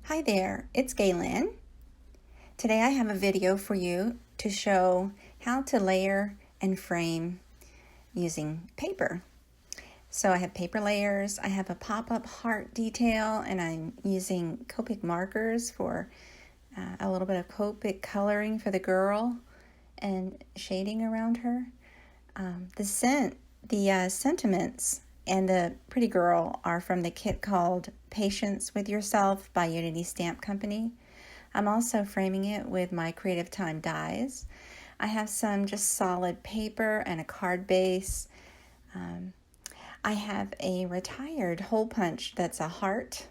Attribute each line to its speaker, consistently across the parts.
Speaker 1: Hi there, it's Galen. Today I have a video for you to show how to layer and frame using paper. So I have paper layers, I have a pop-up heart detail, and I'm using Copic markers for a little bit of Copic coloring for the girl and shading around her. The sentiments and the pretty girl are from the kit called Patience with Yourself by Unity Stamp Company. I'm also framing it with my Creative Time dies. I have some just solid paper and a card base. I have a retired hole punch that's a heart,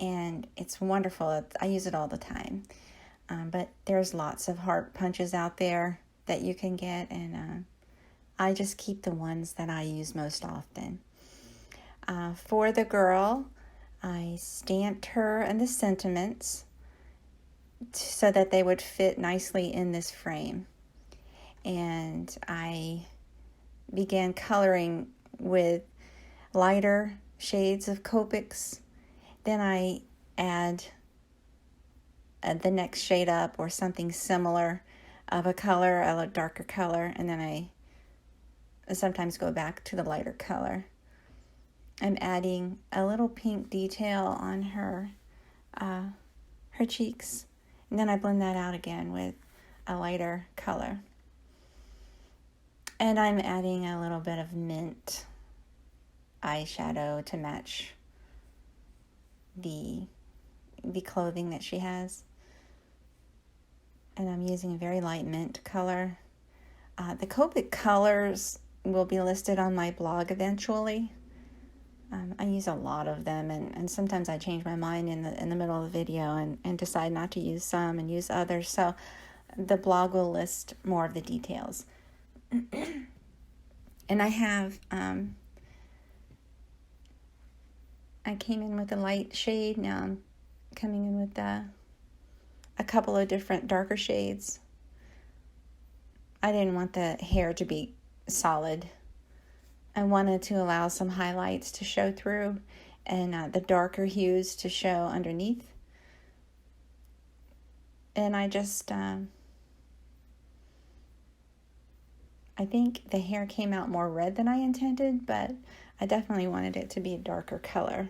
Speaker 1: and it's wonderful. I use it all the time. But there's lots of heart punches out there that you can get, and I just keep the ones that I use most often. For the girl, I stamped her and the sentiments so that they would fit nicely in this frame. And I began coloring with lighter shades of Copics. Then I add the next shade up or something similar of a color, a darker color, and then I sometimes go back to the lighter color. I'm adding a little pink detail on her cheeks, and then I blend that out again with a lighter color. And I'm adding a little bit of mint eyeshadow to match the clothing that she has. And I'm using a very light mint color. The Copic colors will be listed on my blog eventually. I use a lot of them, and sometimes I change my mind in the middle of the video and decide not to use some and use others. So the blog will list more of the details. And I have, I came in with a light shade. Now I'm coming in with a couple of different darker shades. I didn't want the hair to be solid. I wanted to allow some highlights to show through and the darker hues to show underneath. And I just, I think the hair came out more red than I intended, but I definitely wanted it to be a darker color.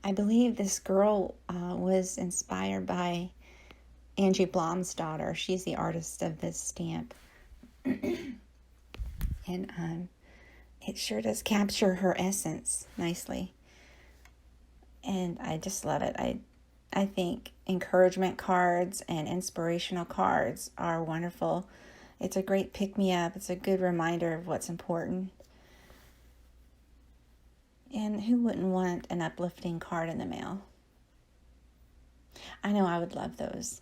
Speaker 1: I believe this girl was inspired by Angie Blom's daughter. She's the artist of this stamp. And it sure does capture her essence nicely. And I just love it. I think encouragement cards and inspirational cards are wonderful. It's a great pick-me-up. It's a good reminder of what's important. And who wouldn't want an uplifting card in the mail? I know I would love those.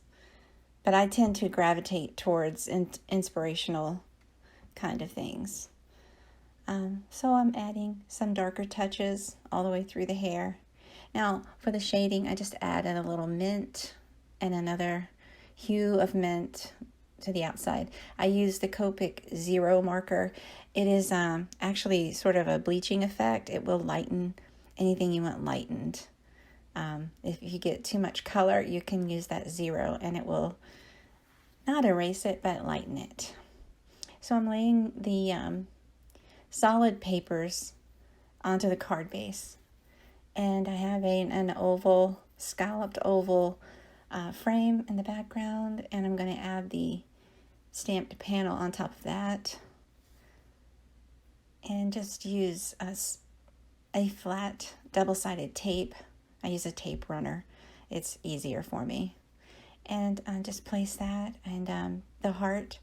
Speaker 1: But I tend to gravitate towards inspirational kind of things. So I'm adding some darker touches all the way through the hair. Now, for the shading, I just added a little mint and another hue of mint to the outside. I used the Copic 0 marker. It is actually sort of a bleaching effect. It will lighten anything you want lightened. If you get too much color, you can use that 0 and it will not erase it, but lighten it. So I'm laying the solid papers onto the card base. And I have an oval, scalloped oval frame in the background, and I'm going to add the stamped panel on top of that. And just use a flat double-sided tape. I use a tape runner. It's easier for me. And just place that, and the heart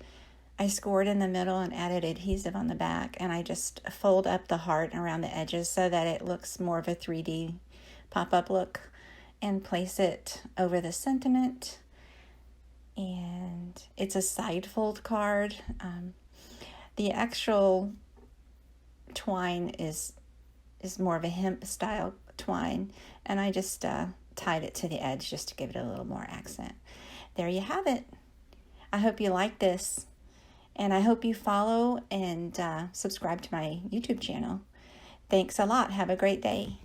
Speaker 1: I scored in the middle and added adhesive on the back, and I just fold up the heart around the edges so that it looks more of a 3D pop-up look, and place it over the sentiment. And it's a side fold card. The actual twine is more of a hemp style twine, and I just tied it to the edge just to give it a little more accent. There you have it. I hope you like this, and I hope you follow and subscribe to my YouTube channel. Thanks a lot. Have a great day.